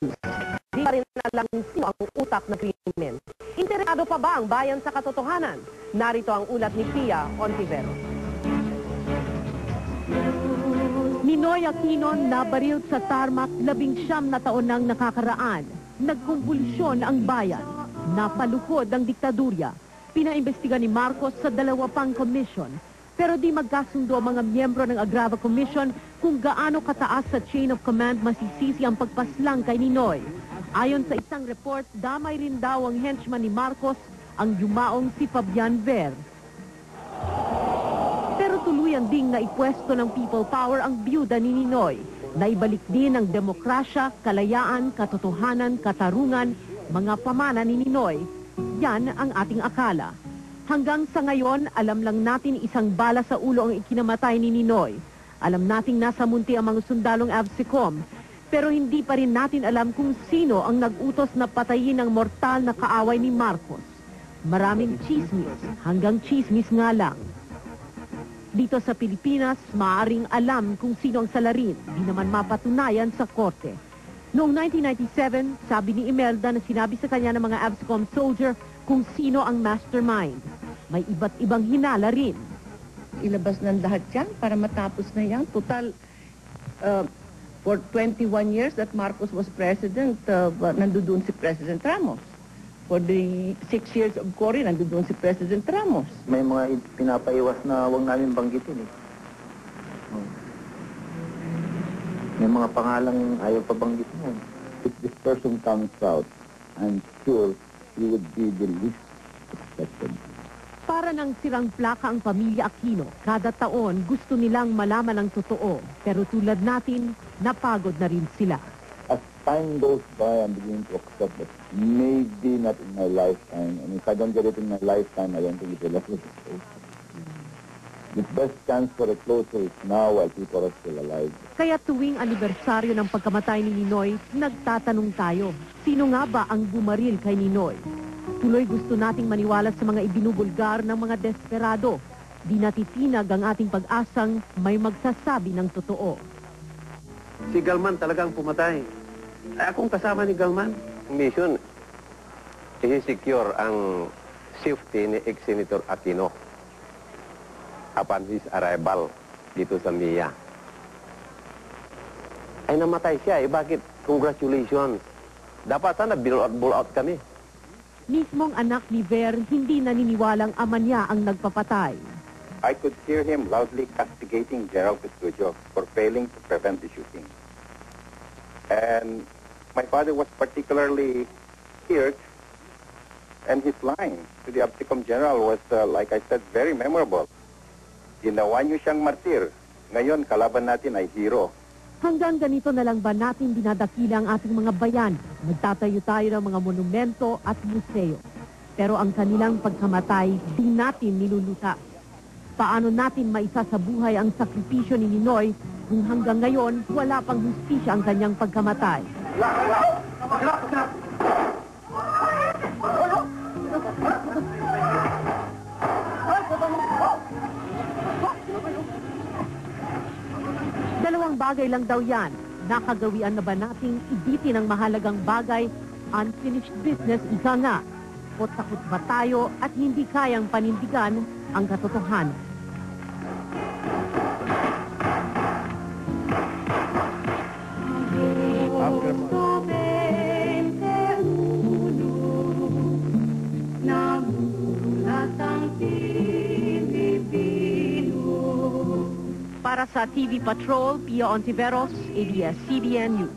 Di pa rin alam sino ang utak ng krimen. Interesado pa ba ang bayan sa katotohanan? Narito ang ulat ni Pia Ontiveros. Ninoy Aquino nabaril sa tarmac 19 na taon nang nakakaraan. Nagkumbulsyon ang bayan. Napaluhod ang diktadurya. Pinaimbestiga ni Marcos sa 2 pang komisyon. Pero di magkasundo ang mga miyembro ng Agrava Commission kung gaano kataas sa chain of command masisisi ang pagpaslang kay Ninoy. Ayon sa isang report, damay rin daw ang henchman ni Marcos, ang yumaong si Fabian Ver. Pero tuluyan ding naipwesto ng people power ang byuda ni Ninoy. Naibalik din ang demokrasya, kalayaan, katotohanan, katarungan, mga pamana ni Ninoy. Yan ang ating akala. Hanggang sa ngayon, alam lang natin isang bala sa ulo ang ikinamatay ni Ninoy. Alam nating nasa munti ang mga sundalong ABSECOM. Pero hindi pa rin natin alam kung sino ang nag-utos na patayin ang mortal na kaaway ni Marcos. Maraming chismis, hanggang chismis nga lang. Dito sa Pilipinas, maaaring alam kung sino ang salarin, di naman mapatunayan sa korte. Noong 1997, sabi ni Imelda na sinabi sa kanya ng mga ABSECOM soldier kung sino ang mastermind. May iba't ibang hinala rin. Ilabas ng lahat yan para matapos na yan. Total, for 21 years that Marcos was president, nandoon si President Ramos. For the 6 years of Cory, nandoon si President Ramos. May mga pinapaiwas na huwag namin banggitin eh. May mga pangalang ayaw pa banggitin yan. If this person comes out, I'm sure he would be the least suspected. Para ng sirang plaka ang pamilya Aquino, kada taon gusto nilang malaman ang totoo. Pero tulad natin, napagod na rin sila. As time goes by, I'm beginning to accept that maybe not in my lifetime. And if I don't get it in my lifetime, I don't think it will ever be closed. The best chance for a closure is now while people are still alive. Kaya tuwing anibersaryo ng pagkamatay ni Ninoy, nagtatanong tayo, sino nga ba ang bumaril kay Ninoy? Tuloy gusto nating maniwala sa mga ibinubulgar ng mga desperado. Di natitinag ang ating pag-asang may magsasabi ng totoo. Si Galman talagang pumatay. Ay, akong kasama ni Galman. Mission, i-secure ang safety ni ex-Senator Aquino upon his arrival dito sa MIA. Ay, namatay siya eh. Bakit? Congratulations. Dapat sana bull out kami. Mismong anak ni Ver, hindi naniniwalang ama niya ang nagpapatay. I could hear him loudly castigating Gerald Petrujo for failing to prevent the shooting. And my father was particularly hurt, and his line to the ABSECOM general was, like I said, very memorable. Ginawa niyo siyang martir. Ngayon, kalaban natin ay hero. Hanggang ganito na lang ba natin dinadakila ang ating mga bayan? Nagtatayo tayo ng mga monumento at museo. Pero ang kanilang pagkamatay, di natin nilulutas. Paano natin maisasabuhay ang sakripisyo ni Ninoy kung hanggang ngayon wala pang hustisya ang kanyang pagkamatay? Dalawang bagay lang daw yan. Nakagawian na ba nating ibitin ang mahalagang bagay? Unfinished business, ika nga. O takot ba tayo at hindi kayang panindigan ang katotohanan? Para sa TV Patrol, Pia Ontiveros, ABS-CBN News.